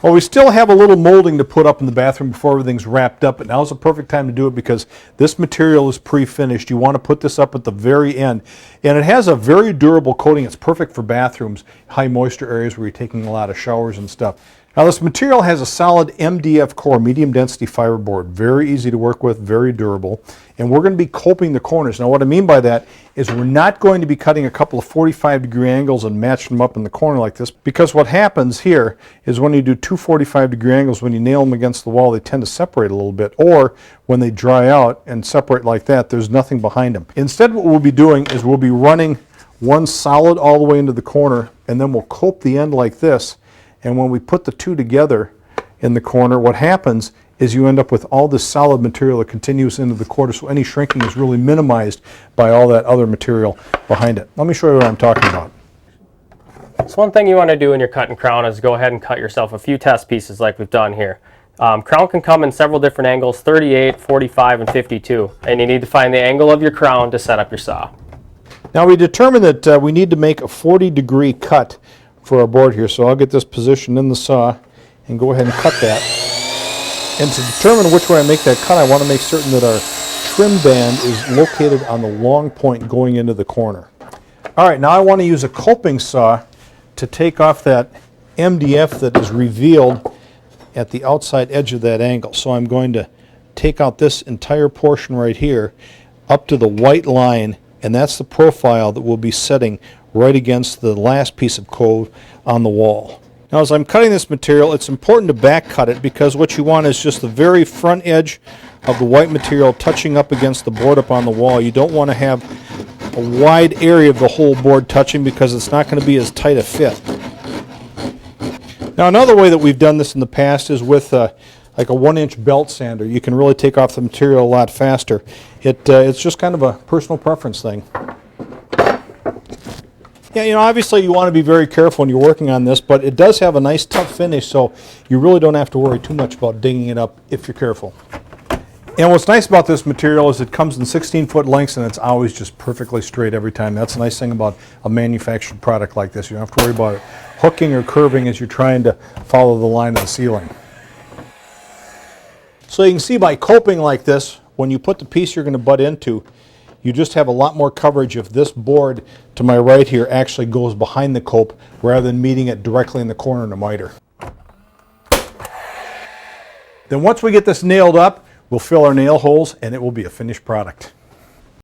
Well, we still have a little molding to put up in the bathroom before everything's wrapped up, but now's the perfect time to do it because this material is pre-finished. You want to put this up at the very end. And it has a very durable coating. It's perfect for bathrooms, high moisture areas where you're taking a lot of showers and stuff. Now this material has a solid MDF core, medium density fiberboard, very easy to work with, very durable, and we're going to be coping the corners. Now what I mean by that is we're not going to be cutting a couple of 45-degree angles and matching them up in the corner like this, because what happens here is when you do two 45-degree angles, when you nail them against the wall, they tend to separate a little bit, or when they dry out and separate like that, there's nothing behind them. Instead what we'll be doing is we'll be running one solid all the way into the corner, and then we'll cope the end like this. And when we put the two together in the corner, what happens is you end up with all this solid material that continues into the corner, so any shrinking is really minimized by all that other material behind it. Let me show you what I'm talking about. So one thing you want to do when you're cutting crown is go ahead and cut yourself a few test pieces like we've done here. Crown can come in several different angles, 38, 45, and 52. And you need to find the angle of your crown to set up your saw. Now we determined that we need to make a 40-degree cut for our board here, so I'll get this positioned in the saw and go ahead and cut that. And to determine which way I make that cut, I want to make certain that our trim band is located on the long point going into the corner. All right, now I want to use a coping saw to take off that MDF that is revealed at the outside edge of that angle. So I'm going to take out this entire portion right here up to the white line, and that's the profile that we'll be setting right against the last piece of cove on the wall. Now as I'm cutting this material, it's important to back cut it because what you want is just the very front edge of the white material touching up against the board up on the wall. You don't want to have a wide area of the whole board touching because it's not going to be as tight a fit. Now another way that we've done this in the past is with like a 1-inch belt sander. You can really take off the material a lot faster. It's just kind of a personal preference thing. Yeah, you know, obviously you want to be very careful when you're working on this, but it does have a nice tough finish, so you really don't have to worry too much about digging it up if you're careful. And what's nice about this material is it comes in 16-foot lengths and it's always just perfectly straight every time. That's a nice thing about a manufactured product like this. You don't have to worry about it hooking or curving as you're trying to follow the line of the ceiling. So you can see by coping like this, when you put the piece you're going to butt into, you just have a lot more coverage if this board to my right here actually goes behind the cope rather than meeting it directly in the corner in the miter. Then once we get this nailed up, we'll fill our nail holes and it will be a finished product.